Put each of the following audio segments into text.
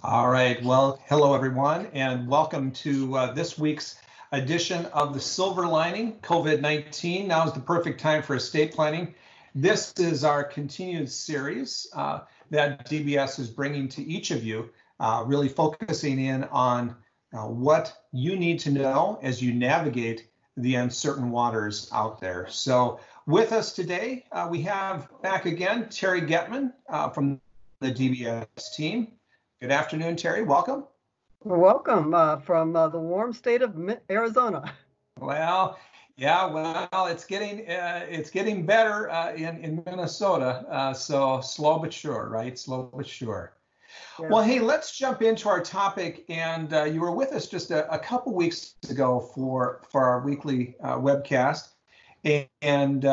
All right. Well, hello, everyone, and welcome to this week's edition of the Silver Lining, COVID-19. Now is the perfect time for estate planning. This is our continued series that DBS is bringing to each of you, really focusing in on what you need to know as you navigate the uncertain waters out there. So with us today, we have back again Terri Getman from the DBS team. Good afternoon, Terri. Welcome. Welcome from the warm state of Arizona. Well, yeah, well, it's getting better in Minnesota. So slow but sure, right? Slow but sure. Yeah. Well, hey, let's jump into our topic. And you were with us just a couple weeks ago for our weekly webcast, and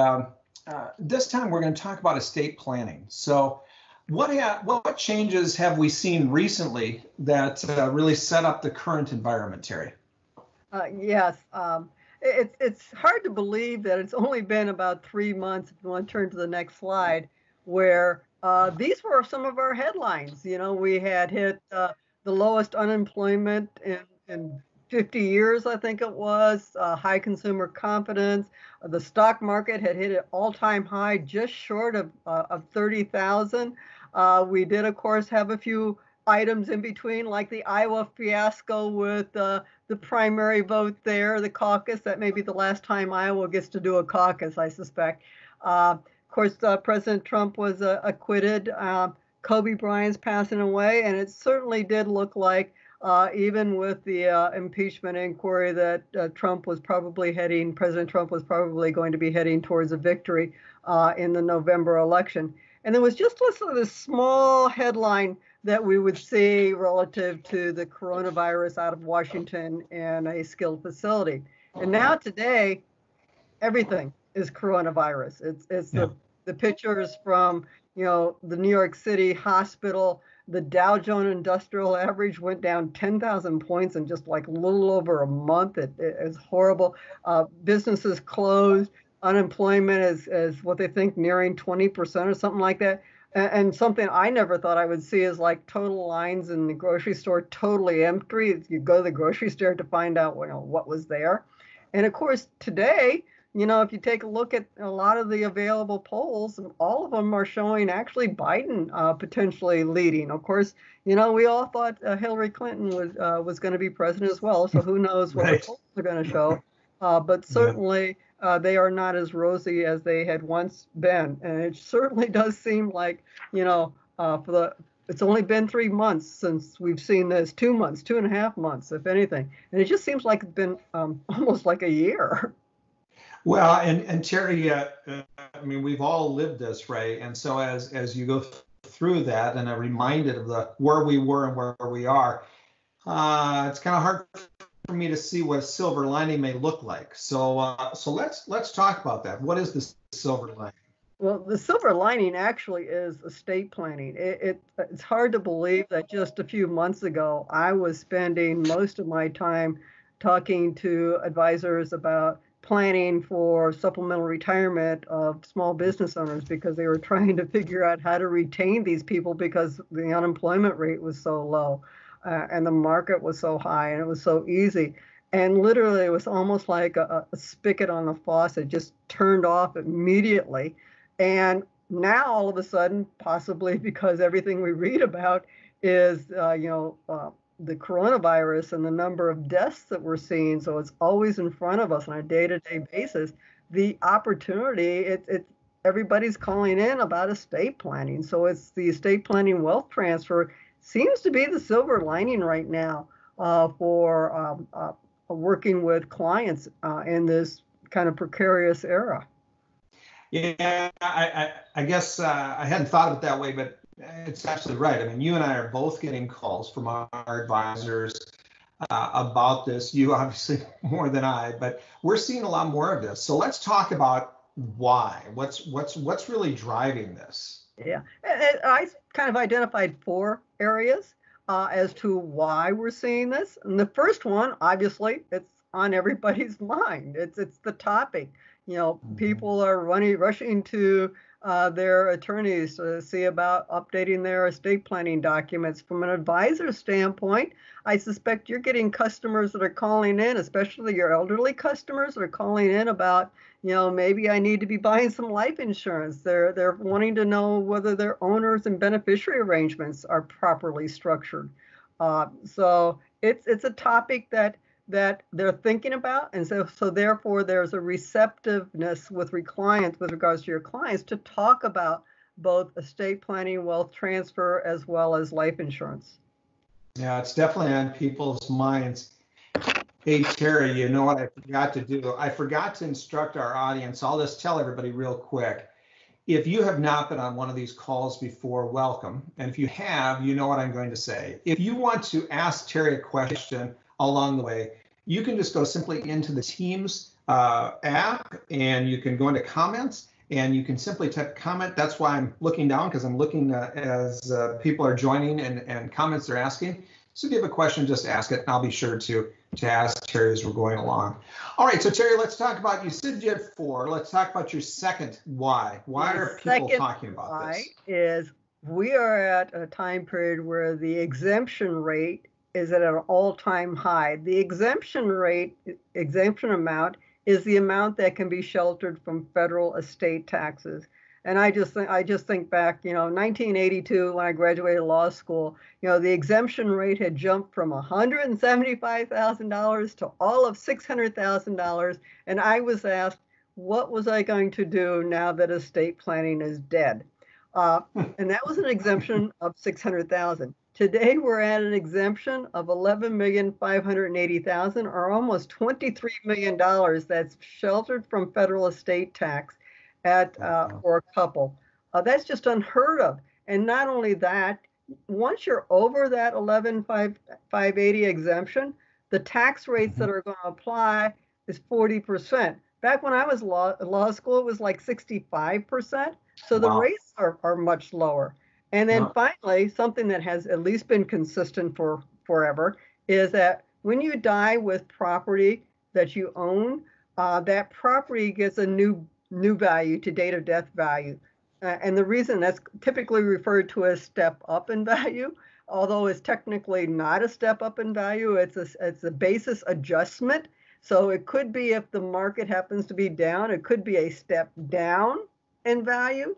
this time we're going to talk about estate planning. So. What changes have we seen recently that really set up the current environment, Terri? Yes, it's hard to believe that it's only been about 3 months, if you want to turn to the next slide, where these were some of our headlines. You know, we had hit the lowest unemployment in 50 years, I think it was, high consumer confidence. The stock market had hit an all-time high just short of 30,000. We did, of course, have a few items in between, like the Iowa fiasco with the primary vote there, the caucus. That may be the last time Iowa gets to do a caucus, I suspect. Of course, President Trump was acquitted. Kobe Bryant's passing away, and it certainly did look like, even with the impeachment inquiry, that President Trump was probably going to be heading towards a victory in the November election. And there was just this small headline that we would see relative to the coronavirus out of Washington in a skilled facility. And now today, everything is coronavirus. It's the pictures from, the New York City hospital. The Dow Jones Industrial Average went down 10,000 points in just like a little over a month. It is horrible. Businesses closed. Unemployment is what they think nearing 20% or something like that. And something I never thought I would see is like total lines in the grocery store totally empty. You go to the grocery store to find out what was there. And of course, today, if you take a look at a lot of the available polls, all of them are showing actually Biden potentially leading. Of course, we all thought Hillary Clinton was going to be president as well. So who knows what the polls are going to show. But certainly they are not as rosy as they had once been. And it certainly does seem like, it's only been 3 months since we've seen this, 2 months, 2.5 months, if anything. And it just seems like it's been almost like a year. Well, and Terri, I mean, we've all lived this, right? And so as you go through that and are reminded of where we were and where we are, it's kind of hard for me to see what a silver lining may look like. So let's talk about that. What is the silver lining? Well, the silver lining actually is estate planning. It's hard to believe that just a few months ago, I was spending most of my time talking to advisors about planning for supplemental retirement of small business owners because they were trying to figure out how to retain these people because the unemployment rate was so low and the market was so high and it was so easy. And literally it was almost like a spigot on the faucet, just turned off immediately. And now all of a sudden, possibly because everything we read about is, the coronavirus and the number of deaths that we're seeing, so it's always in front of us on a day-to-day basis. The opportunity, everybody's calling in about estate planning. So it's the estate planning wealth transfer seems to be the silver lining right now for working with clients in this kind of precarious era. Yeah, I guess I hadn't thought of it that way, but it's absolutely right. I mean, you and I are both getting calls from our advisors about this. You obviously more than I, but we're seeing a lot more of this. So let's talk about why. What's really driving this? Yeah, I kind of identified 4 areas as to why we're seeing this. And the first one, obviously, it's on everybody's mind. It's the topic. People are rushing to their attorneys to see about updating their estate planning documents. From an advisor standpoint, I suspect you're getting customers that are calling in, especially your elderly customers that are calling in about, maybe I need to be buying some life insurance. They're wanting to know whether their owners and beneficiary arrangements are properly structured. So it's a topic that they're thinking about, and so therefore there's a receptiveness with clients, with regards to your clients, to talk about both estate planning, wealth transfer, as well as life insurance. Yeah, it's definitely on people's minds. Hey, Terri, you know what I forgot to do? I forgot to instruct our audience. I'll just tell everybody real quick. If you have not been on one of these calls before, welcome. And if you have, you know what I'm going to say. If you want to ask Terri a question along the way, you can just go simply into the Teams app, and you can go into comments, and you can simply type comment. That's why I'm looking down, because I'm looking as people are joining and comments are asking. So if you have a question, just ask it, and I'll be sure to ask Terri as we're going along. All right, so Terri, let's talk about, you said you had 4. Let's talk about your second why. Why are people talking about this? Is we are at a time period where the exemption rate is at an all-time high. The exemption amount is the amount that can be sheltered from federal estate taxes. And I just think back, 1982, when I graduated law school, the exemption rate had jumped from $175,000 to all of $600,000. And I was asked, what was I going to do now that estate planning is dead? And that was an exemption of $600,000. Today, we're at an exemption of $11,580,000, or almost $23 million that's sheltered from federal estate tax for a couple. That's just unheard of. And not only that, once you're over that $11,580 exemption, the tax rates that are going to apply is 40%. Back when I was law school, it was like 65%. So the rates are much lower. And then finally, something that has at least been consistent for forever is that when you die with property that you own, that property gets a new value to date of death value. And the reason that's typically referred to as step up in value, although it's technically not a step up in value, it's a basis adjustment. So it could be, if the market happens to be down, it could be a step down in value.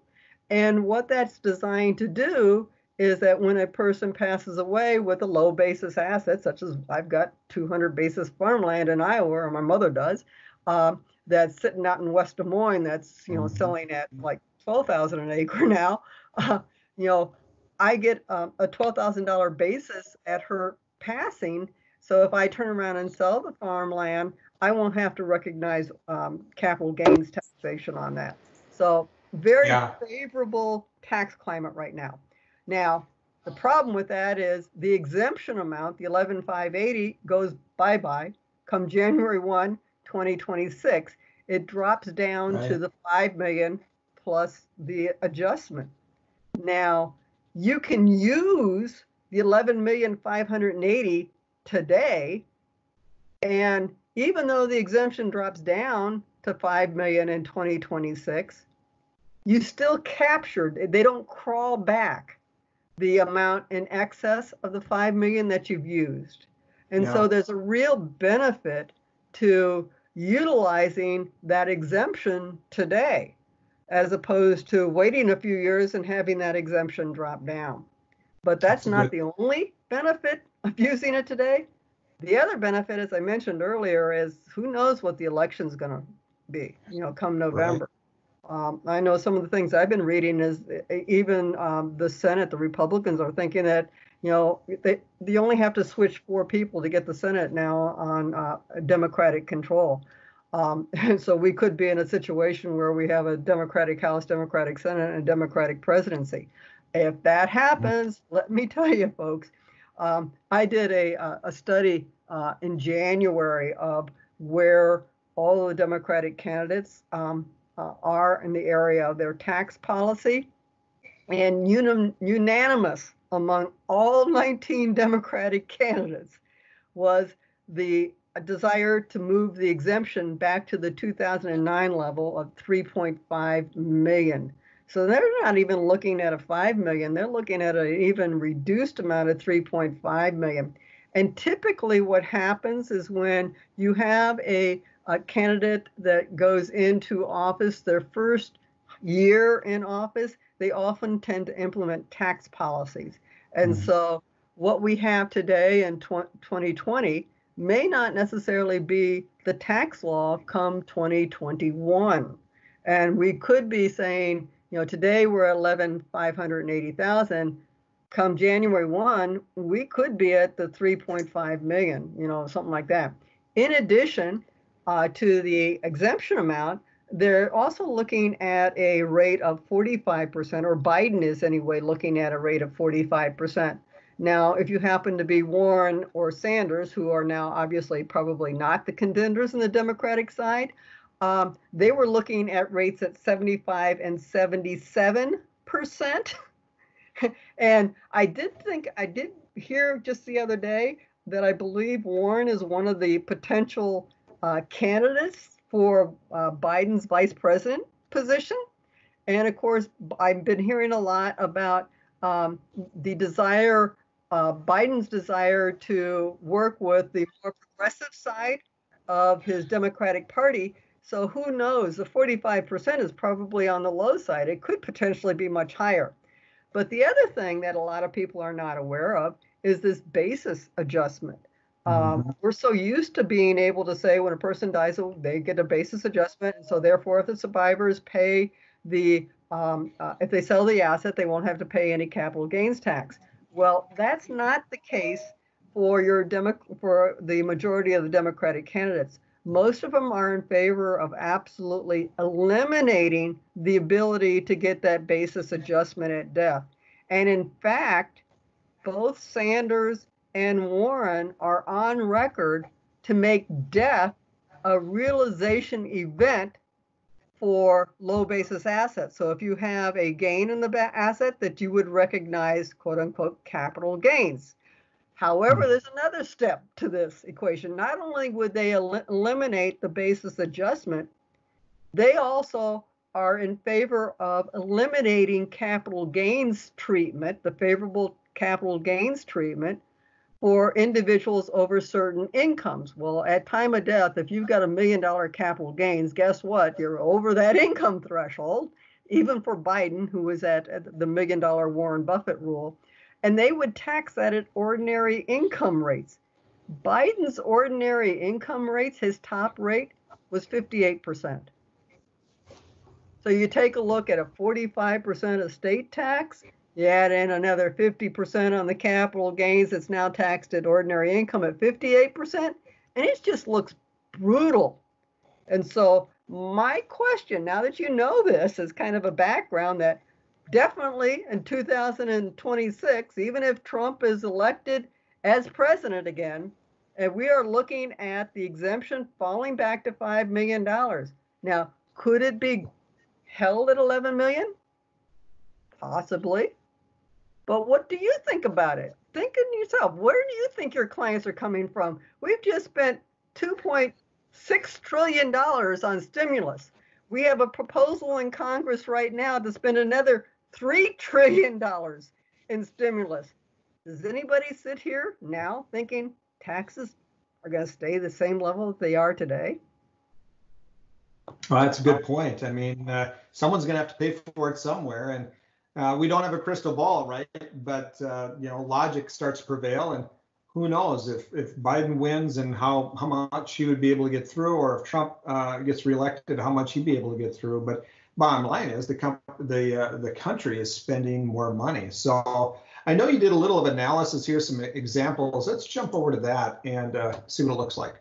And what that's designed to do is that when a person passes away with a low basis asset, such as I've got 200 basis farmland in Iowa, or my mother does, that's sitting out in West Des Moines, that's selling at like $12,000 an acre now. I get a $12,000 basis at her passing. So if I turn around and sell the farmland, I won't have to recognize capital gains taxation on that. So very favorable tax climate right now. Now, the problem with that is the exemption amount, the $11,580, goes bye-bye come January 1, 2026. It drops down to the $5 million plus the adjustment. Now, you can use the $11,580,000 today, and even though the exemption drops down to $5 million in 2026, you still captured, they don't crawl back the amount in excess of the $5 million that you've used. And so there's a real benefit to utilizing that exemption today, as opposed to waiting a few years and having that exemption drop down. But that's not the only benefit of using it today. The other benefit, as I mentioned earlier, is who knows what the election's going to be, come November. I know some of the things I've been reading is even the Senate, the Republicans are thinking that, they only have to switch 4 people to get the Senate now on Democratic control. And so we could be in a situation where we have a Democratic House, Democratic Senate, and a Democratic presidency. If that happens, let me tell you, folks, I did a study in January of where all the Democratic candidates are in the area of their tax policy, and unanimous among all 19 Democratic candidates was the desire to move the exemption back to the 2009 level of 3.5 million. So they're not even looking at a 5 million. They're looking at an even reduced amount of 3.5 million. And typically what happens is when you have a candidate that goes into office, their first year in office, they often tend to implement tax policies. And so what we have today in 2020 may not necessarily be the tax law come 2021. And we could be saying, today we're at 580,000. Come January 1, we could be at the 3.5 million, something like that. In addition to the exemption amount, they're also looking at a rate of 45%, or Biden is anyway looking at a rate of 45%. Now, if you happen to be Warren or Sanders, who are now obviously probably not the contenders on the Democratic side, they were looking at rates at 75 and 77%. And I did hear just the other day that I believe Warren is one of the potential candidates for Biden's vice president position. And of course, I've been hearing a lot about the desire, Biden's desire to work with the more progressive side of his Democratic Party. So who knows? The 45% is probably on the low side. It could potentially be much higher. But the other thing that a lot of people are not aware of is this basis adjustment. We're so used to being able to say when a person dies, they get a basis adjustment. And so therefore, if the survivors pay the, if they sell the asset, they won't have to pay any capital gains tax. Well, that's not the case for for the majority of the Democratic candidates. Most of them are in favor of absolutely eliminating the ability to get that basis adjustment at death. And in fact, both Sanders and Warren are on record to make death a realization event for low basis assets. So if you have a gain in the asset, that you would recognize, quote unquote, capital gains. However, there's another step to this equation. Not only would they eliminate the basis adjustment, they also are in favor of eliminating capital gains treatment, the favorable capital gains treatment for individuals over certain incomes. Well, at time of death, if you've got $1 million capital gains, guess what? You're over that income threshold, even for Biden, who was at the $1 million Warren Buffett rule. And they would tax that at ordinary income rates. Biden's ordinary income rates, his top rate was 58%. So you take a look at a 45% estate tax, you add in another 50% on the capital gains that's now taxed at ordinary income at 58%, and it just looks brutal. And so my question, now that you know this, is kind of a background that definitely in 2026, even if Trump is elected as president again, and we are looking at the exemption falling back to $5 million. Now, could it be held at 11 million? Possibly. But what do you think about it? Think in yourself, where do you think your clients are coming from? We've just spent $2.6 trillion on stimulus. We have a proposal in Congress right now to spend another $3 trillion in stimulus. Does anybody sit here now thinking taxes are going to stay the same level that they are today? Well, that's a good point. I mean, someone's going to have to pay for it somewhere, and we don't have a crystal ball, right? But logic starts to prevail, and who knows if Biden wins and how much he would be able to get through, or if Trump gets reelected, how much he'd be able to get through. But bottom line is the country is spending more money. So I know you did a little of analysis here, some examples. Let's jump over to that and see what it looks like.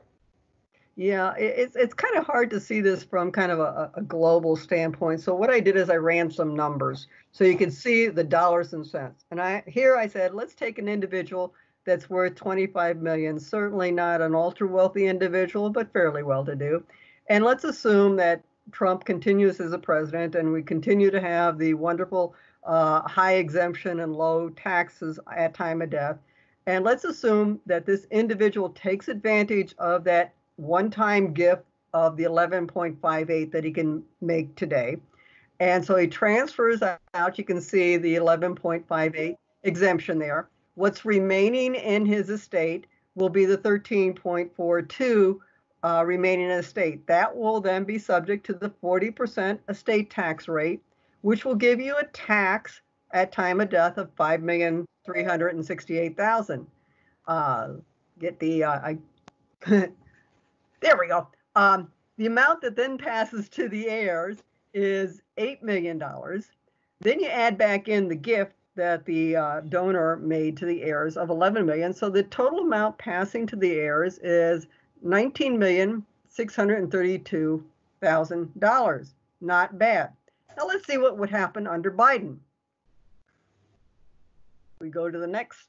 Yeah, it's kind of hard to see this from kind of a global standpoint. So what I did is I ran some numbers so you can see the dollars and cents. And I said, let's take an individual that's worth 25 million, certainly not an ultra wealthy individual, but fairly well-to-do. And let's assume that Trump continues as a president and we continue to have the wonderful high exemption and low taxes at time of death. And let's assume that this individual takes advantage of that one-time gift of the 11.58 that he can make today. And so he transfers out, you can see the 11.58 exemption there. What's remaining in his estate will be the 13.42 remaining in estate. That will then be subject to the 40% estate tax rate, which will give you a tax at time of death of $5,368,000. Get the there we go. The amount that then passes to the heirs is $8 million. Then you add back in the gift that the donor made to the heirs of $11 million. So the total amount passing to the heirs is $19,632,000. Not bad. Now let's see what would happen under Biden. We go to the next.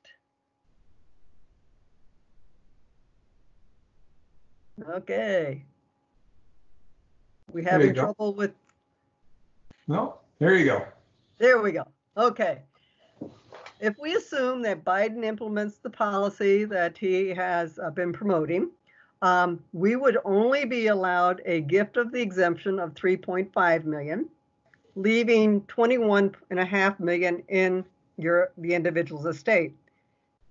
Okay. We having trouble with. No, there you go. There we go. Okay. If we assume that Biden implements the policy that he has been promoting, we would only be allowed a gift of the exemption of $3.5 million, leaving $21.5 million in the individual's estate.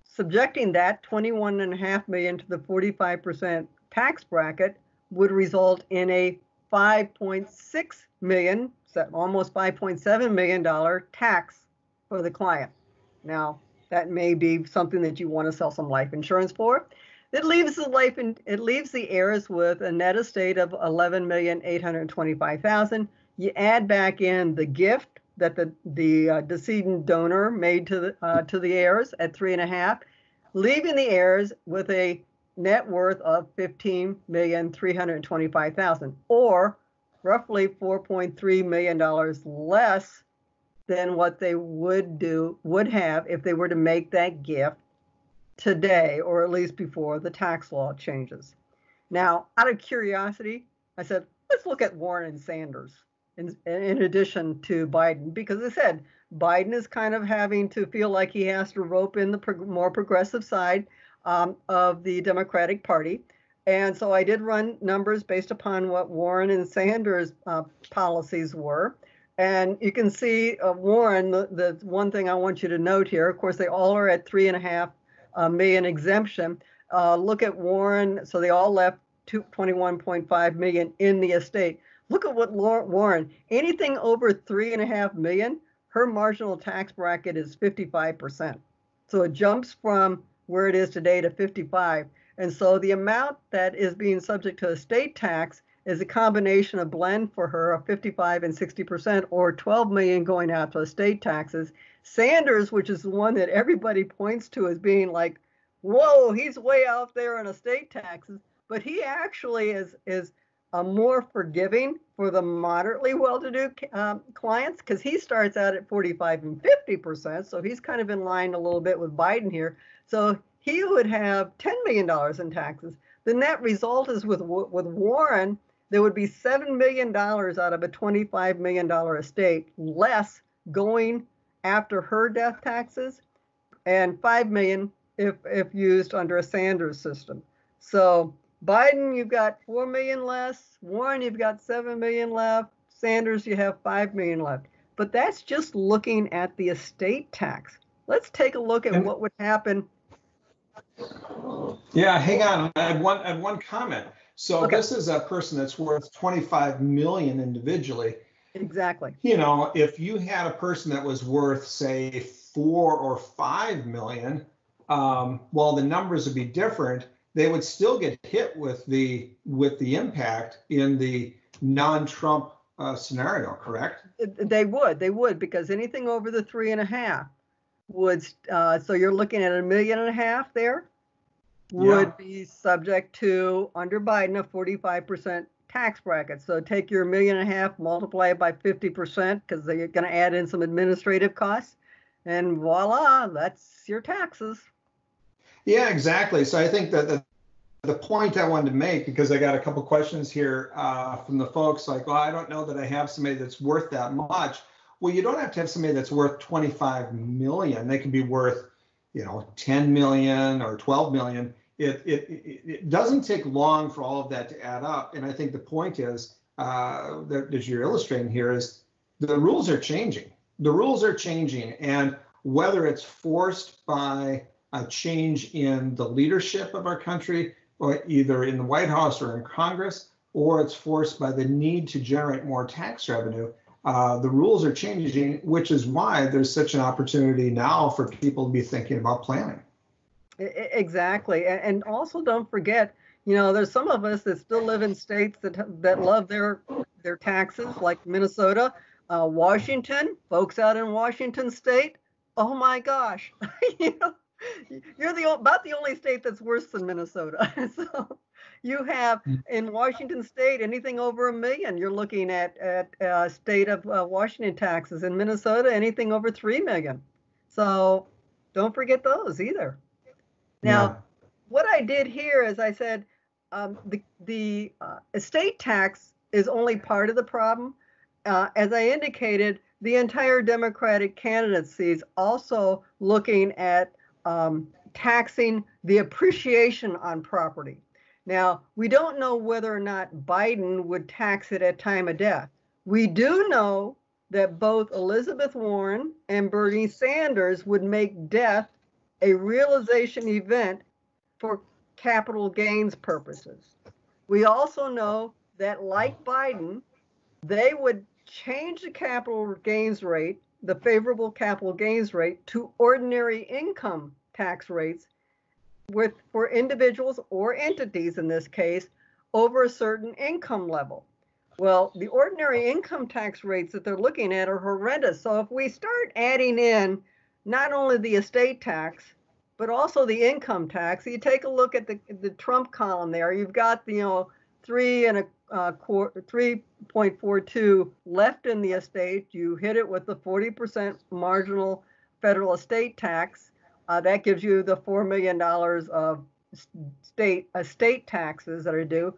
Subjecting that $21.5 million to the 45% tax bracket would result in a $5.6 million, almost $5.7 million tax for the client. Now, that may be something that you want to sell some life insurance for. It leaves the heirs with a net estate of $11,825,000. You add back in the gift that the decedent donor made to the heirs at $3.5, leaving the heirs with a net worth of $15,325,000, or roughly $4.3 million less than what they would have if they were to make that gift today, or at least before the tax law changes. Now, out of curiosity, I said, let's look at Warren and Sanders in addition to Biden, because I said Biden is kind of having to feel like he has to rope in the more progressive side of the Democratic Party. And so I did run numbers based upon what Warren and Sanders' policies were. And you can see Warren, the one thing I want you to note here, of course, they all are at $3.5 million exemption. Look at Warren, so they all left $21.5 million in the estate. Look at what Warren, anything over $3.5 million, her marginal tax bracket is 55%. So it jumps from where it is today to 55. And so the amount that is being subject to estate tax is a combination of blend for her of 55 and 60%, or 12 million going out to estate taxes. Sanders, which is the one that everybody points to as being like, whoa, he's way out there on estate taxes, but he actually is more forgiving for the moderately well-to-do clients, because he starts out at 45 and 50%. So he's kind of in line a little bit with Biden here. So he would have $10 million in taxes. The net result is with Warren, there would be $7 million out of a $25 million estate less going after her death taxes, and $5 million if used under a Sanders system. So Biden, you've got $4 million less. Warren, you've got $7 million left. Sanders, you have $5 million left. But that's just looking at the estate tax. Let's take a look at what would happen. Yeah, hang on. I have one comment. So This is a person that's worth $25 million individually. Exactly. You know, if you had a person that was worth, say, 4 or 5 million, while the numbers would be different, they would still get hit with the impact in the non-Trump scenario, correct? They would, because anything over the 3.5 would, so you're looking at $1.5 million there, would be subject to, under Biden, a 45% tax bracket. So take your $1.5 million, multiply it by 50%, because they're going to add in some administrative costs, and voila, that's your taxes. Yeah, exactly. So I think that the point I wanted to make, because I got a couple questions here from the folks like, well, I don't know that I have somebody that's worth that much. Well, you don't have to have somebody that's worth 25 million. They can be worth, 10 million or 12 million. It doesn't take long for all of that to add up. And I think the point is, that as you're illustrating here, is the rules are changing. The rules are changing, and whether it's forced by a change in the leadership of our country, or either in the White House or in Congress, or it's forced by the need to generate more tax revenue, the rules are changing, which is why there's such an opportunity now for people to be thinking about planning. Exactly. And also don't forget, there's some of us that still live in states that love their taxes, like Minnesota, Washington, folks out in Washington state. Oh my gosh, you're about the only state that's worse than Minnesota. So you have in Washington state, anything over $1 million, you're looking at state of Washington taxes. In Minnesota, anything over $3 million. So don't forget those either. Now, what I did here is I said the estate tax is only part of the problem. As I indicated, the entire Democratic candidacy is also looking at taxing the appreciation on property. Now, we don't know whether or not Biden would tax it at time of death. We do know that both Elizabeth Warren and Bernie Sanders would make death a realization event for capital gains purposes. We also know that, like Biden, they would change the capital gains rate, the favorable capital gains rate, to ordinary income tax rates for individuals or entities in this case over a certain income level. Well, the ordinary income tax rates that they're looking at are horrendous. So if we start adding in not only the estate tax, but also the income tax, you take a look at the Trump column there, you've got the 3.42 left in the estate. You hit it with the 40% marginal federal estate tax. That gives you the $4 million of estate taxes that are due.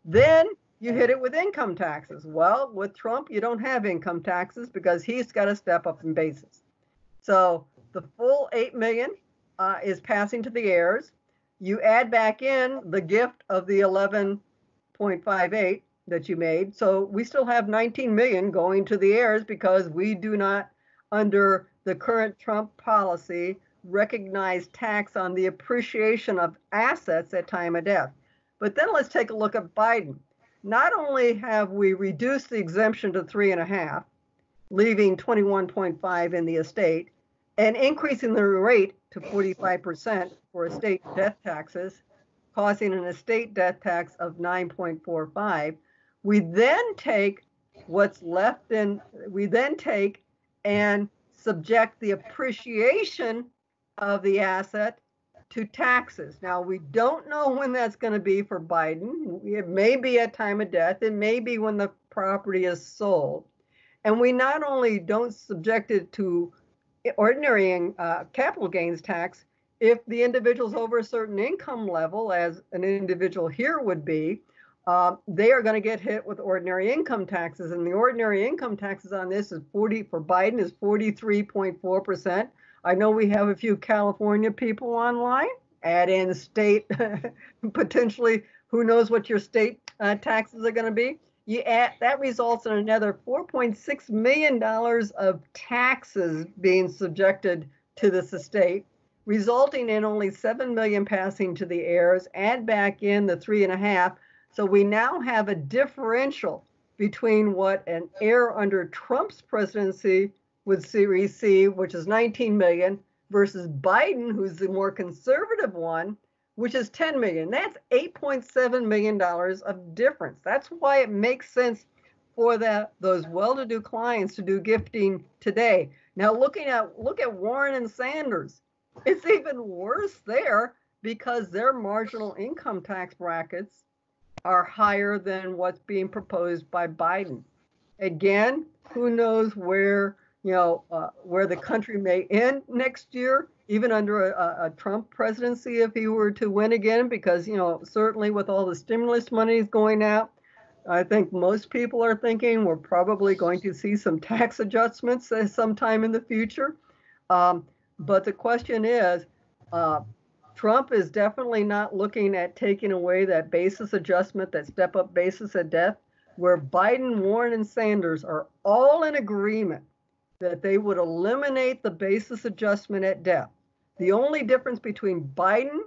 Then you hit it with income taxes. Well, with Trump, you don't have income taxes because he's got to step up in basis. So the full $8 million is passing to the heirs. You add back in the gift of the 11.58 that you made. So we still have 19 million going to the heirs because we do not, under the current Trump policy, recognize tax on the appreciation of assets at time of death. But then let's take a look at Biden. Not only have we reduced the exemption to 3.5, leaving 21.5 in the estate, and increasing the rate to 45% for estate death taxes, causing an estate death tax of 9.45. We then take what's left and subject the appreciation of the asset to taxes. Now, we don't know when that's going to be for Biden. It may be at time of death. It may be when the property is sold. And we not only don't subject it to ordinary capital gains tax, if the individual's over a certain income level, as an individual here would be, they are going to get hit with ordinary income taxes. And the ordinary income taxes on this for Biden is 43.4%. I know we have a few California people online. Add in state, potentially, who knows what your state taxes are going to be. That results in another $4.6 million of taxes being subjected to this estate, resulting in only $7 million passing to the heirs. Add back in the 3.5. So we now have a differential between what an heir under Trump's presidency would receive, which is 19 million, versus Biden, who's the more conservative one, which is 10 million. That's $8.7 million of difference. That's why it makes sense for those well-to-do clients to do gifting today. Now, look at Warren and Sanders. It's even worse there because their marginal income tax brackets are higher than what's being proposed by Biden. Again, who knows where the country may end next year, even under a Trump presidency, if he were to win again, because, certainly with all the stimulus money going out, I think most people are thinking we're probably going to see some tax adjustments sometime in the future. But the question is, Trump is definitely not looking at taking away that basis adjustment, that step-up basis at death. where Biden, Warren, and Sanders are all in agreement that they would eliminate the basis adjustment at death. The only difference between Biden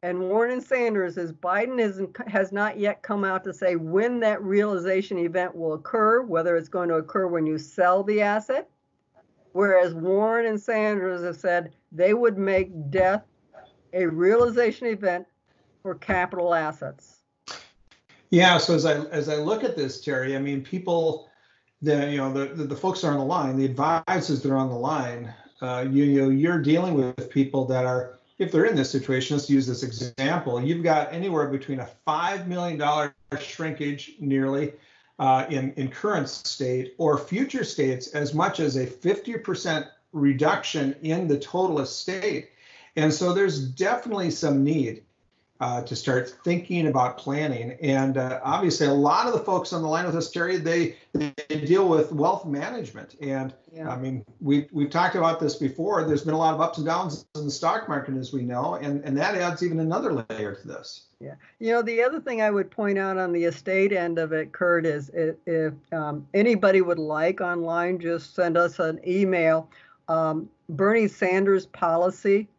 and Warren and Sanders is Biden has not yet come out to say when that realization event will occur, whether it's going to occur when you sell the asset, whereas Warren and Sanders have said they would make death a realization event for capital assets. Yeah, so as I look at this, Terry, I mean, people, the folks that are on the line, the advisors that are on the line, you're dealing with people that are, if they're in this situation, let's use this example, you've got anywhere between a $5 million shrinkage nearly in current state, or future states as much as a 50% reduction in the total estate. And so there's definitely some need to start thinking about planning. And obviously, a lot of the folks on the line with us, Terry, they deal with wealth management. And yeah. I mean, we've talked about this before. There's been a lot of ups and downs in the stock market, as we know, and that adds even another layer to this. Yeah. You know, the other thing I would point out on the estate end of it, Kurt, is if anybody would like online, just send us an email. Bernie Sanders' policy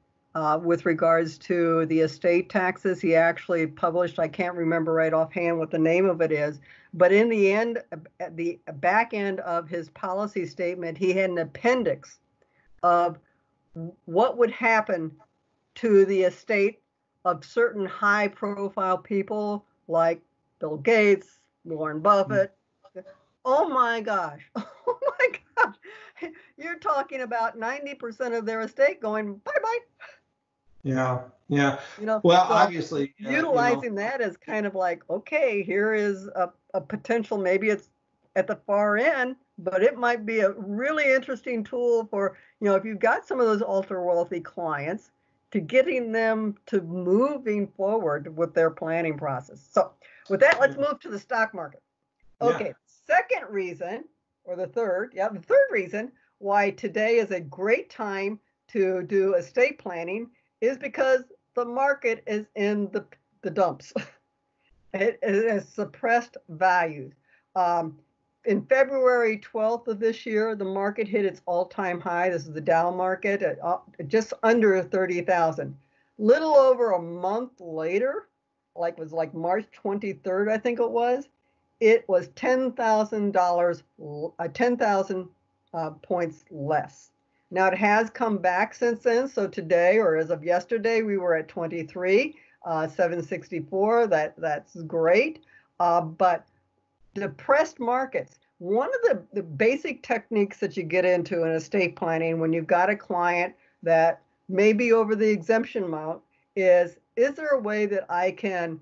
with regards to the estate taxes, he actually published, I can't remember right offhand what the name of it is, but in the end, at the back end of his policy statement, he had an appendix of what would happen to the estate of certain high profile people like Bill Gates, Warren Buffett. Oh my gosh. Oh my gosh. You're talking about 90% of their estate going bye-bye. Yeah, yeah. You know, well, so obviously, utilizing that as kind of like, okay, here is a potential, maybe it's at the far end, but it might be a really interesting tool for, if you've got some of those ultra wealthy clients, to getting them to moving forward with their planning process. So with that, let's move to the stock market. Okay, yeah. Second reason, or the third reason why today is a great time to do estate planning is because the market is in the dumps. It has suppressed values. In February 12th of this year, the market hit its all-time high. This is the Dow market at just under 30,000. Little over a month later, like March 23rd, I think it was $10,000, 10,000 points less. Now it has come back since then. So today, or as of yesterday, we were at 23,764. That's great. But depressed markets. One of the basic techniques that you get into in estate planning when you've got a client that may be over the exemption amount is there a way that I can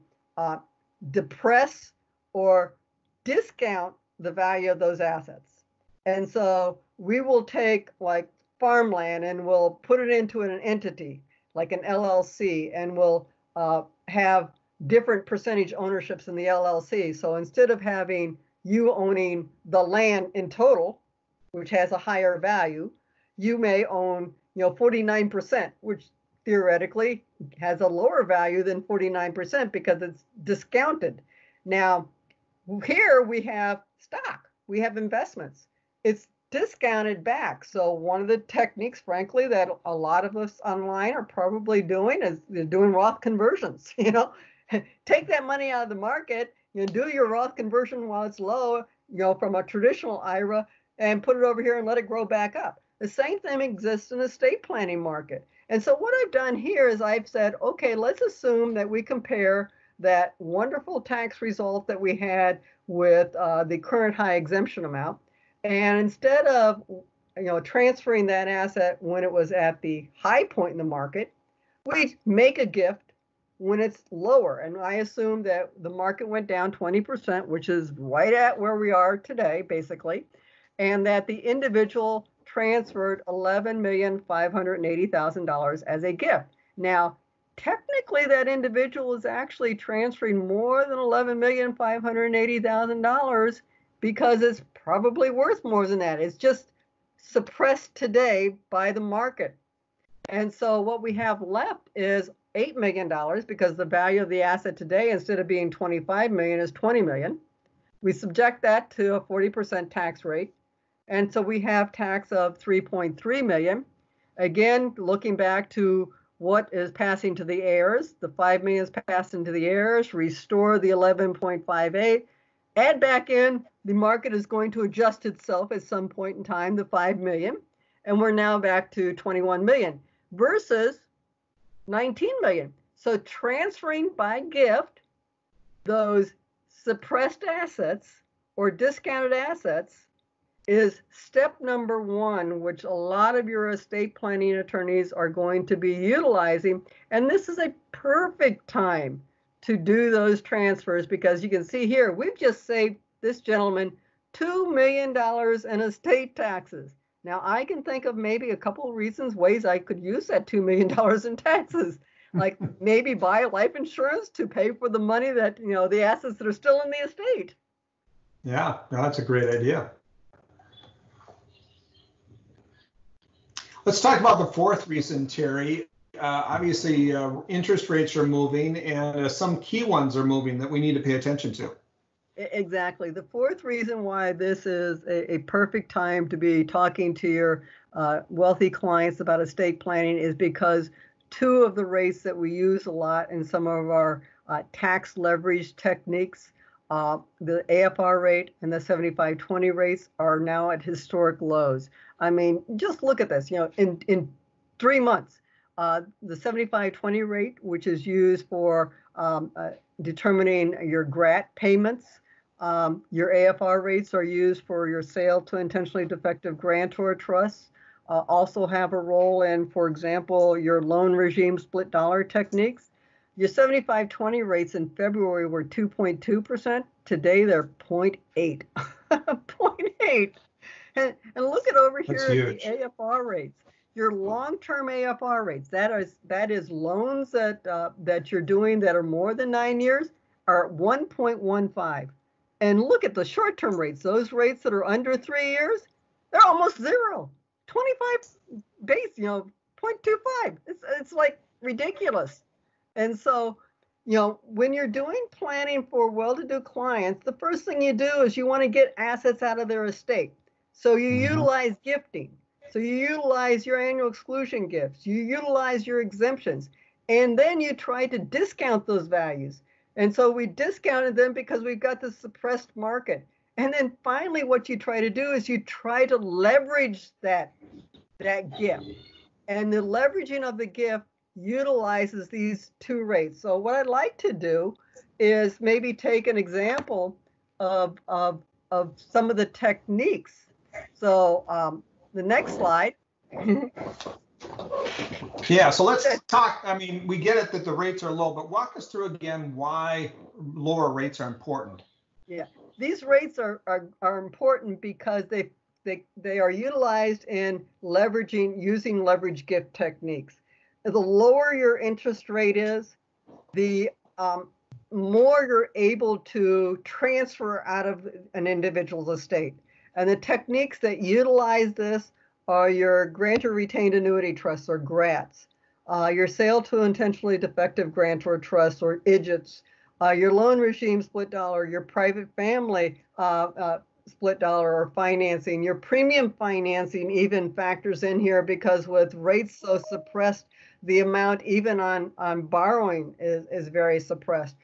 depress or discount the value of those assets? And so we will take like farmland and we'll put it into an entity like an LLC, and we'll have different percentage ownerships in the LLC. So instead of having you owning the land in total, which has a higher value, you may own 49%, which theoretically has a lower value than 49% because it's discounted. Now, here we have stock, we have investments. It's discounted back. So one of the techniques, frankly, that a lot of us online are probably doing is they're doing Roth conversions. Take that money out of the market, do your Roth conversion while it's low, from a traditional IRA, and put it over here and let it grow back up. The same thing exists in the estate planning market. And so what I've done here is I've said, okay, let's assume that we compare that wonderful tax result that we had with the current high exemption amount. And instead of transferring that asset when it was at the high point in the market, we make a gift when it's lower. And I assume that the market went down 20%, which is right at where we are today, basically, and that the individual transferred $11,580,000 as a gift. Now, technically, that individual is actually transferring more than $11,580,000 because it's probably worth more than that. It's just suppressed today by the market. And so what we have left is $8 million because the value of the asset today, instead of being $25 million, is $20 million. We subject that to a 40% tax rate. And so we have tax of 3.3 million. Again, looking back to what is passing to the heirs, the 5 million is passing to the heirs, restore the 11.58, add back in, the market is going to adjust itself at some point in time, the 5 million, and we're now back to 21 million versus 19 million. So transferring by gift those suppressed assets or discounted assets is step number one, which a lot of your estate planning attorneys are going to be utilizing. And this is a perfect time to do those transfers because you can see here, we've just saved this gentleman $2 million in estate taxes. Now I can think of maybe a couple of reasons, ways I could use that $2 million in taxes. Like maybe buy life insurance to pay for the money that, the assets that are still in the estate. Yeah, that's a great idea. Let's talk about the fourth reason, Terry. Obviously, interest rates are moving and some key ones are moving that we need to pay attention to. Exactly. The fourth reason why this is a perfect time to be talking to your wealthy clients about estate planning is because two of the rates that we use a lot in some of our tax leverage techniques, the AFR rate and the 75/20 rates are now at historic lows. I mean, just look at this, in 3 months, the 75/20 rate, which is used for determining your GRAT payments, your AFR rates are used for your sale to intentionally defective grantor trusts, also have a role in, for example, your loan regime split dollar techniques. Your 75/20 rates in February were 2.2%. Today they're 0.8. 0.8. And look at over here at the AFR rates. Your long-term AFR rates, that is loans that you're doing that are more than 9 years, are at 1.15. And look at the short-term rates. Those rates that are under 3 years, they're almost zero. 25 base, 0.25. It's like ridiculous. And so, when you're doing planning for well-to-do clients, the first thing you do is you want to get assets out of their estate. So you utilize gifting. So you utilize your annual exclusion gifts. You utilize your exemptions. And then you try to discount those values. And so we discounted them because we've got this suppressed market. And then finally, what you try to do is you try to leverage that gift. And the leveraging of the gift utilizes these two rates. So what I'd like to do is maybe take an example of some of the techniques. So the next slide. Yeah, so let's talk. I mean, we get it that the rates are low, but walk us through again why lower rates are important. Yeah, these rates are important because they are utilized in using leverage gift techniques. The lower your interest rate is, the more you're able to transfer out of an individual's estate. And the techniques that utilize this are your grantor retained annuity trusts, or GRATs, your sale to intentionally defective grantor trusts, or IDGETs, your loan regime split dollar, your private family split dollar or financing, your premium financing even factors in here because with rates so suppressed, the amount even on borrowing is very suppressed.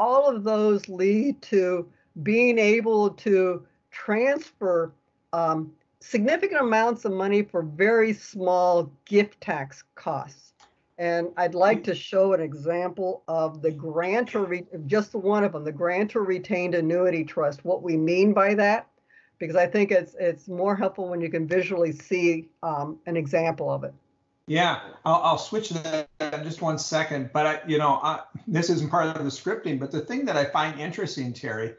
All of those lead to being able to transfer significant amounts of money for very small gift tax costs. And I'd like to show an example of the grantor, just one of them, the grantor retained annuity trust, what we mean by that, because I think it's more helpful when you can visually see an example of it. Yeah, I'll switch to that in just 1 second, but this isn't part of the scripting, but the thing that I find interesting, Terry,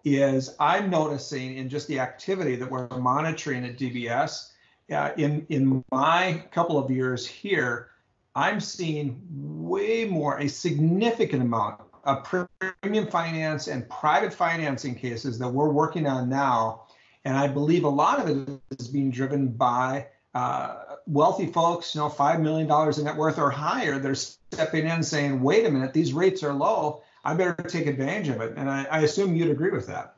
is I'm noticing in just the activity that we're monitoring at DBS, in my couple of years here, I'm seeing way more, a significant amount of premium finance and private financing cases that we're working on now. And I believe a lot of it is being driven by wealthy folks, $5 million in net worth or higher. They're stepping in saying, wait a minute, these rates are low. I better take advantage of it. And I assume you'd agree with that.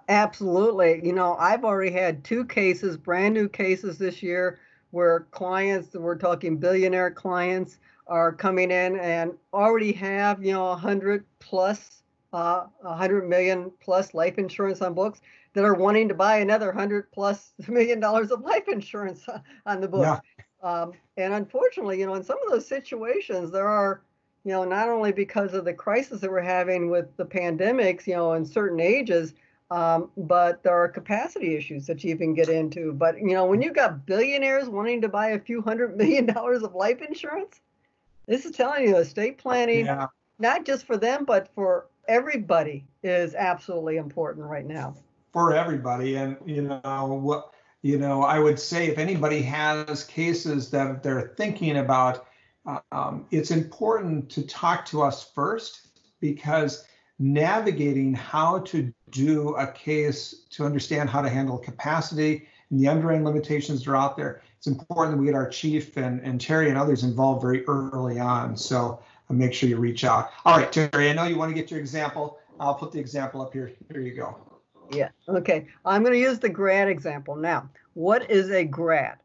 Absolutely. I've already had two cases, brand new cases this year, where clients, we're talking billionaire clients, are coming in and already have, 100 plus, 100 million plus life insurance on books, that are wanting to buy another 100 plus $1 million of life insurance on the books. Yeah. And unfortunately, in some of those situations, there are, not only because of the crisis that we're having with the pandemics, in certain ages, but there are capacity issues that you even get into. But, when you've got billionaires wanting to buy a few $100 million of life insurance, this is telling you estate planning, Yeah. not just for them, but for everybody, is absolutely important right now. For everybody. And, I would say if anybody has cases that they're thinking about, it's important to talk to us first, because navigating how to do a case, to understand how to handle capacity and the underwriting limitations that are out there, it's important that we get our chief and Terri and others involved very early on. So make sure you reach out. All right, Terri, I know you want to get your example. I'll put the example up here. Here you go. Yeah, okay. I'm going to use the GRAT example. Now, what is a GRAT?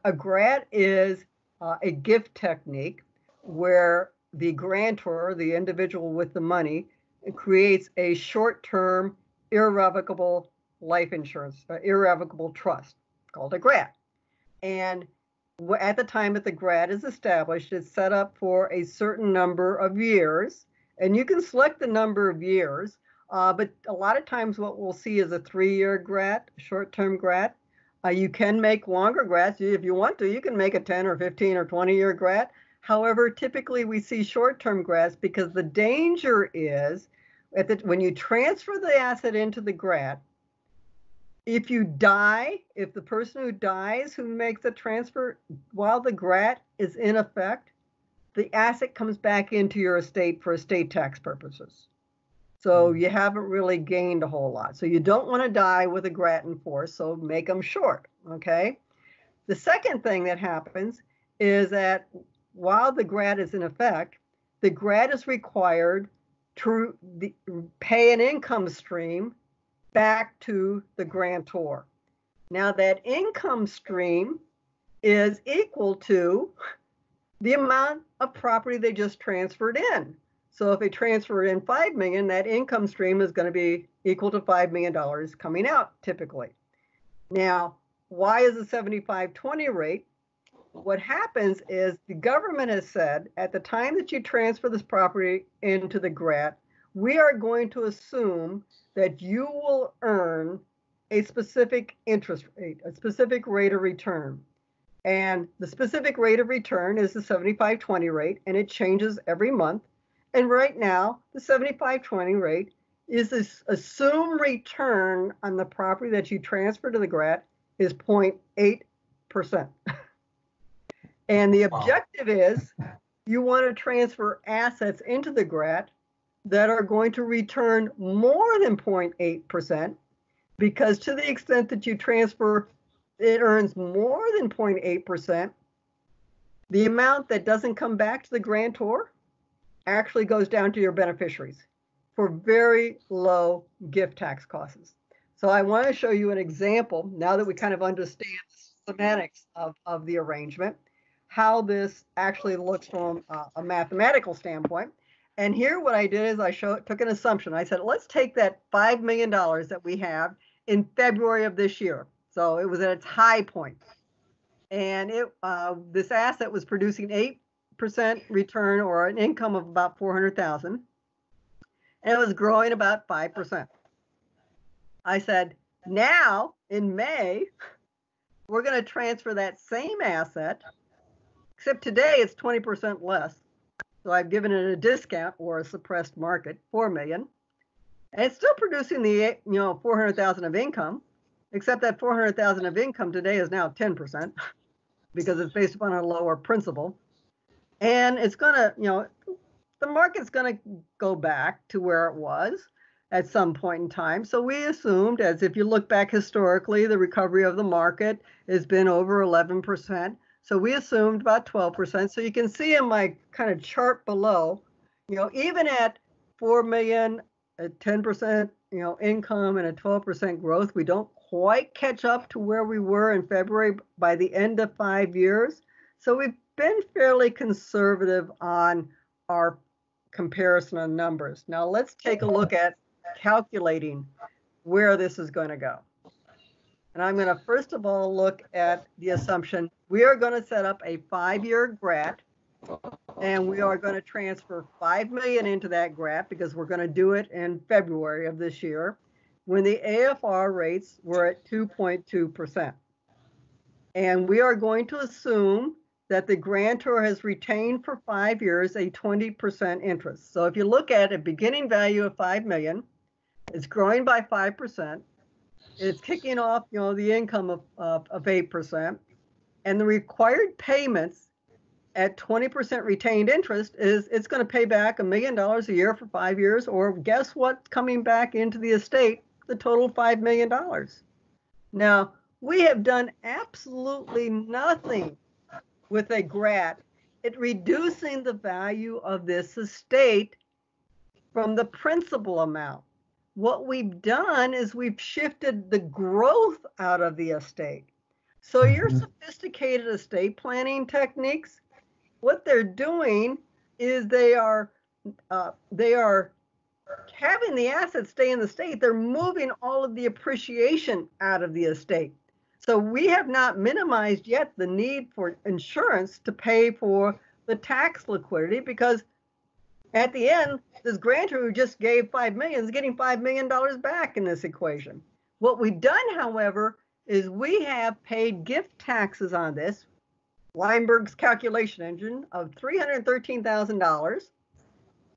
A GRAT is a gift technique where the grantor, the individual with the money, creates a short-term irrevocable life insurance, irrevocable trust called a GRAT. And at the time that the GRAT is established, it's set up for a certain number of years, and you can select the number of years. But a lot of times what we'll see is a 3-year GRAT, short-term GRAT. You can make longer GRATs. If you want to, you can make a 10 or 15 or 20-year GRAT. However, typically we see short-term GRATs because the danger is when you transfer the asset into the GRAT, if you die, if the person who dies who makes the transfer while the GRAT is in effect, the asset comes back into your estate for estate tax purposes. So you haven't really gained a whole lot. So you don't want to die with a GRAT in force, so make them short, okay? The second thing that happens is that while the GRAT is in effect, the GRAT is required to pay an income stream back to the grantor. Now that income stream is equal to the amount of property they just transferred in. So if they transfer in $5 million, that income stream is going to be equal to $5 million coming out typically. Now, why is the 75/20 rate? What happens is the government has said at the time that you transfer this property into the GRAT, we are going to assume that you will earn a specific interest rate, a specific rate of return. And the specific rate of return is the 75/20 rate, and it changes every month. And right now, the 75/20 rate is this assumed return on the property that you transfer to the GRAT is 0.8%. And the objective is you want to transfer assets into the GRAT that are going to return more than 0.8%, because to the extent that you transfer, it earns more than 0.8%, the amount that doesn't come back to the grantor actually goes down to your beneficiaries for very low gift tax costs. So I want to show you an example, now that we kind of understand the semantics of the arrangement, how this actually looks from a mathematical standpoint. And here what I did is I took an assumption. I said, let's take that $5 million that we have in February of this year. So it was at its high point. And this asset was producing 8% return, or an income of about $400,000. And it was growing about 5%. I said, now in May, we're going to transfer that same asset, except today it's 20% less. So I've given it a discount or a suppressed market, $4 million. And it's still producing the $400,000 of income, except that $400,000 of income today is now 10% because it's based upon a lower principal. And it's going to, the market's going to go back to where it was at some point in time. So we assumed, as if you look back historically, the recovery of the market has been over 11%. So we assumed about 12%. So you can see in my kind of chart below, even at $4 million a 10%, income and a 12% growth. We don't quite catch up to where we were in February by the end of 5 years. So we've been fairly conservative on our comparison of numbers. Now let's take a look at calculating where this is going to go. And I'm going to first of all look at the assumption we are going to set up a 5-year GRAT, and we are going to transfer $5 million into that GRAT because we're going to do it in February of this year when the AFR rates were at 2.2%. And we are going to assume that the grantor has retained for 5 years a 20% interest. So if you look at a beginning value of $5 million, it's growing by 5%. It's kicking off, the income of 8%. And the required payments at 20% retained interest is it's going to pay back $1 million a year for 5 years, or guess what's coming back into the estate? The total $5 million. Now, we have done absolutely nothing with a GRAT at reducing the value of this estate from the principal amount. What we've done is we've shifted the growth out of the estate. So your sophisticated estate planning techniques, what they're doing is they are having the assets stay in the estate. They're moving all of the appreciation out of the estate. So we have not minimized yet the need for insurance to pay for the tax liquidity, because at the end, this grantor who just gave $5 million is getting $5 million back in this equation. What we've done, however, is we have paid gift taxes on this, Weinberg's calculation engine, of $313,000,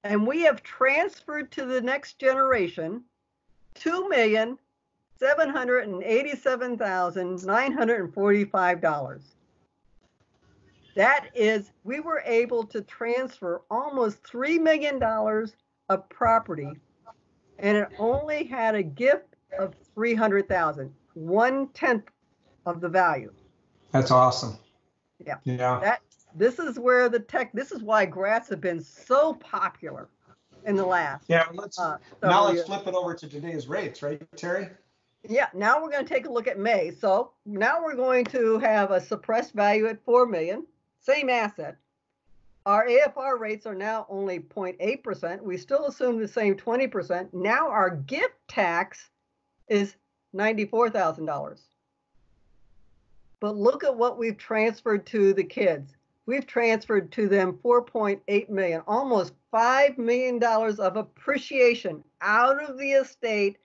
and we have transferred to the next generation $2,787,945. That is, we were able to transfer almost $3 million of property, and it only had a gift of $300,000, 1/10 of the value. That's awesome. Yeah. Yeah. This is where this is why GRATs have been so popular in the last. Yeah. Let's flip it over to today's rates, right, Terry? Yeah. Now we're going to take a look at May. So now we're going to have a suppressed value at $4 million. Same asset. Our AFR rates are now only 0.8%. We still assume the same 20%. Now our gift tax is $94,000. But look at what we've transferred to the kids. We've transferred to them $4.8 million, almost $5 million of appreciation out of the estate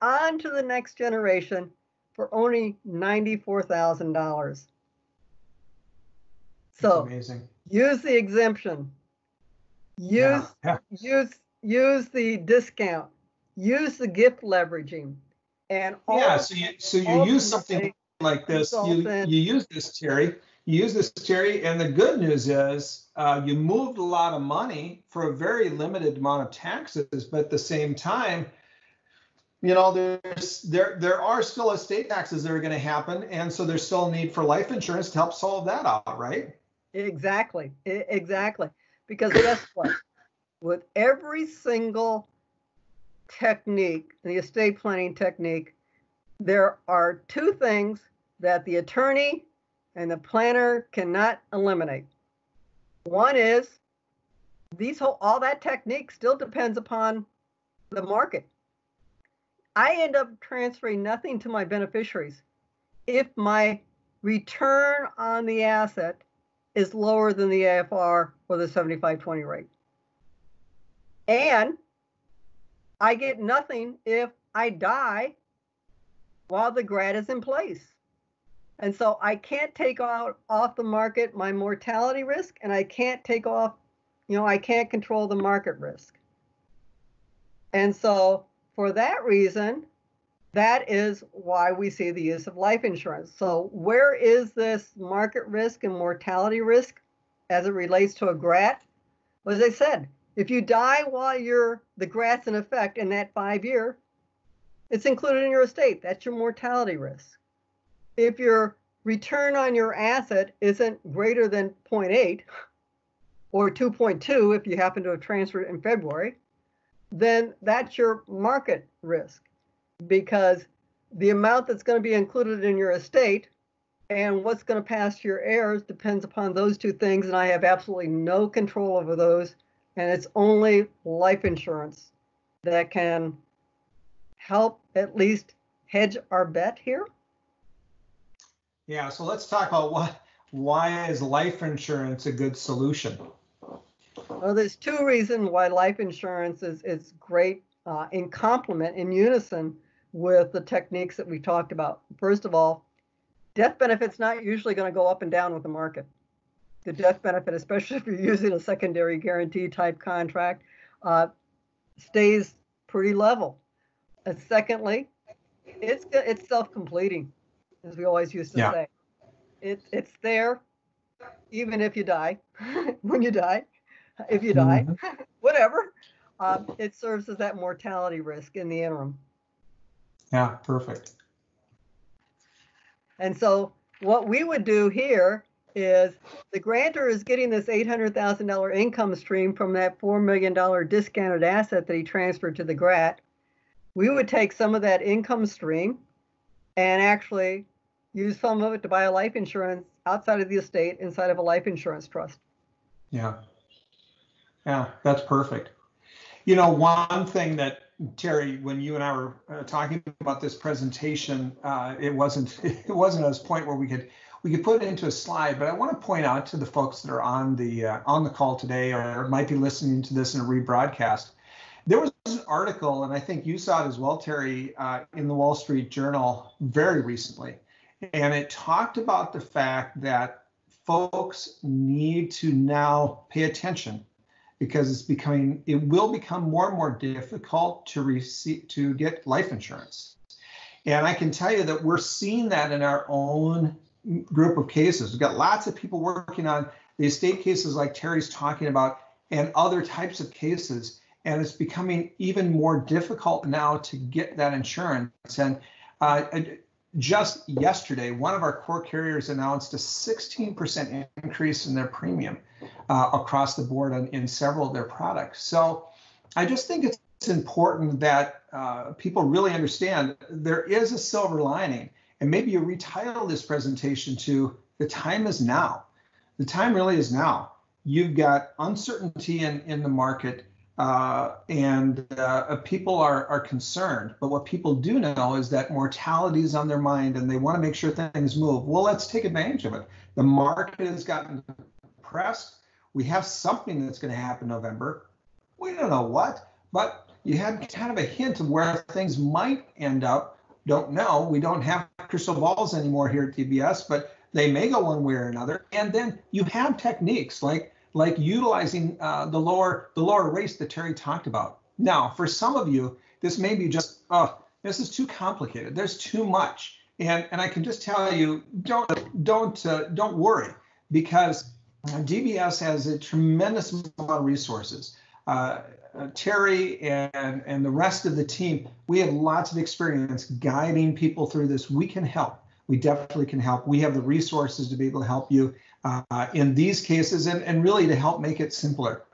onto the next generation for only $94,000. So amazing. Use the exemption, use the discount, use the gift leveraging, and all. So you use something like this. You use this, Terry. And the good news is you moved a lot of money for a very limited amount of taxes, but at the same time, there are still estate taxes that are going to happen, and so there's still a need for life insurance to help solve that out, right? Exactly. Because guess what? With every single technique, the estate planning technique, there are two things that the attorney and the planner cannot eliminate. One is all that technique still depends upon the market. I end up transferring nothing to my beneficiaries if my return on the asset is lower than the AFR or the 75/20 rate. And I get nothing if I die while the GRAT is in place. And so I can't take off the market my mortality risk, and I can't take off, I can't control the market risk. And so for that reason, that is why we see the use of life insurance. So where is this market risk and mortality risk as it relates to a GRAT? Well, as I said, if you die while the GRAT's in effect in that 5 year, it's included in your estate. That's your mortality risk. If your return on your asset isn't greater than 0.8 or 2.2 if you happen to have transferred it in February, then that's your market risk, because the amount that's going to be included in your estate and what's going to pass to your heirs depends upon those two things, and I have absolutely no control over those. And it's only life insurance that can help at least hedge our bet here. Yeah, so let's talk about why is life insurance a good solution? Well, there's two reasons why life insurance is great in complement, in unison with the techniques that we talked about. First of all, death benefit's not usually going to go up and down with the market. The death benefit, especially if you're using a secondary guarantee type contract, stays pretty level. And secondly, it's self-completing, as we always used to say. It's there even if you die, when you die, if you die, whatever. It serves as that mortality risk in the interim. Yeah, perfect. And so what we would do here is the grantor is getting this $800,000 income stream from that $4 million discounted asset that he transferred to the GRAT. We would take some of that income stream and actually use some of it to buy a life insurance outside of the estate inside of a life insurance trust. Yeah. Yeah, that's perfect. You know, one thing that, Terry, when you and I were talking about this presentation, it wasn't at this point where we could put it into a slide, but I want to point out to the folks that are on the call today or might be listening to this in a rebroadcast. There was an article, and I think you saw it as well, Terry, in the Wall Street Journal very recently, and it talked about the fact that folks need to now pay attention because it will become more and more difficult to get life insurance. And I can tell you that we're seeing that in our own group of cases. We've got lots of people working on the estate cases like Terry's talking about and other types of cases. And it's becoming even more difficult now to get that insurance. And just yesterday, one of our core carriers announced a 16% increase in their premium across the board in several of their products. So I just think it's important that people really understand there is a silver lining. And maybe you retitle this presentation to the time is now. The time really is now. You've got uncertainty in the market. And people are concerned, but what people do know is that mortality is on their mind and they want to make sure things move. Well, let's take advantage of it. The market has gotten depressed. We have something that's going to happen in November. We don't know what, but you had kind of a hint of where things might end up. Don't know. We don't have crystal balls anymore here at DBS, but they may go one way or another. And then you have techniques like utilizing the lower race that Terry talked about. Now, for some of you, this may be just, oh, this is too complicated. There's too much, and I can just tell you, don't worry, because DBS has a tremendous amount of resources. Terry and the rest of the team, we have lots of experience guiding people through this. We can help. We definitely can help. We have the resources to be able to help you in these cases and really to help make it simpler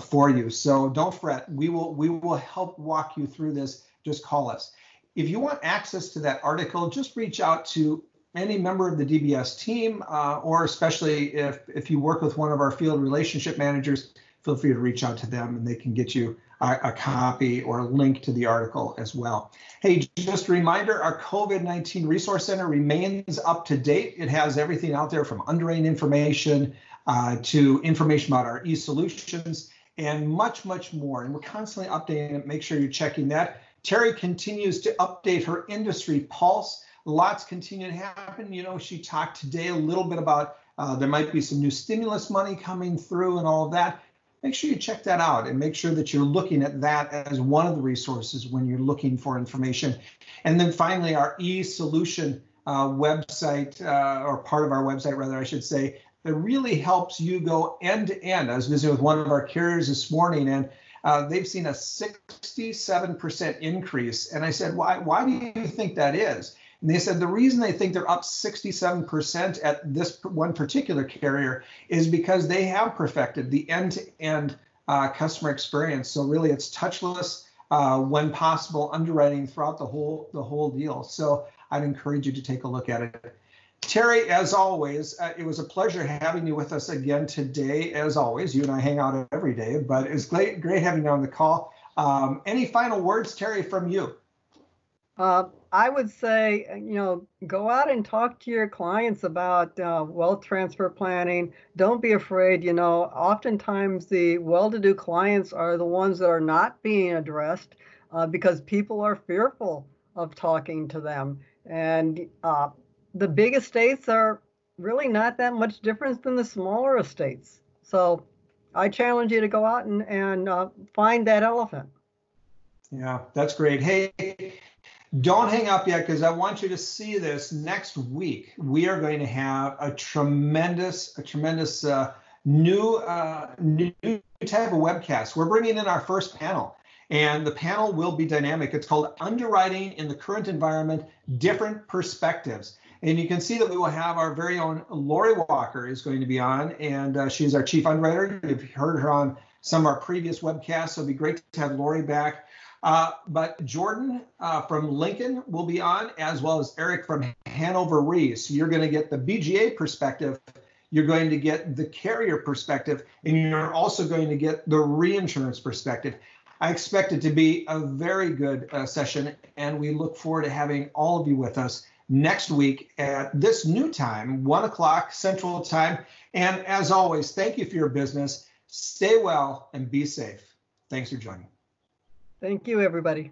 for you. So don't fret. We will help walk you through this. Just call us. If you want access to that article, just reach out to any member of the DBS team, or especially if you work with one of our field relationship managers, feel free to reach out to them and they can get you a copy or a link to the article as well. Hey, just a reminder, our COVID-19 Resource Center remains up to date. It has everything out there from underwriting information to information about our e-solutions and much, much more. And we're constantly updating it. Make sure you're checking that. Terry continues to update her industry pulse. Lots continue to happen. You know, she talked today a little bit about there might be some new stimulus money coming through and all of that. Make sure you check that out and make sure that you're looking at that as one of the resources when you're looking for information. And then finally, our e-solution website, or part of our website, rather, I should say, that really helps you go end to end. I was visiting with one of our carriers this morning, and they've seen a 67% increase. And I said, why do you think that is? And they said the reason they think they're up 67% at this one particular carrier is because they have perfected the end-to-end customer experience. So really, it's touchless when possible underwriting throughout the whole deal. So I'd encourage you to take a look at it. Terri, as always, it was a pleasure having you with us again today. As always, you and I hang out every day, but it's great having you on the call. Any final words, Terri, from you? I would say, go out and talk to your clients about wealth transfer planning. Don't be afraid. Oftentimes the well-to-do clients are the ones that are not being addressed because people are fearful of talking to them. And the big estates are really not that much different than the smaller estates. So I challenge you to go out and find that elephant. Yeah, that's great. Hey, don't hang up yet, because I want you to see this. Next week, we are going to have a tremendous new type of webcast. We're bringing in our first panel, and the panel will be dynamic. It's called Underwriting in the Current Environment, Different Perspectives. And you can see that we will have our very own Lori Walker is going to be on, and she's our chief underwriter. You've heard her on some of our previous webcasts, so it'll be great to have Lori back. But Jordan from Lincoln will be on, as well as Eric from Hanover Re. So you're going to get the BGA perspective, you're going to get the carrier perspective, and you're also going to get the reinsurance perspective. I expect it to be a very good session, and we look forward to having all of you with us next week at this new time, 1 o'clock Central Time. And as always, thank you for your business. Stay well and be safe. Thanks for joining. Thank you, everybody.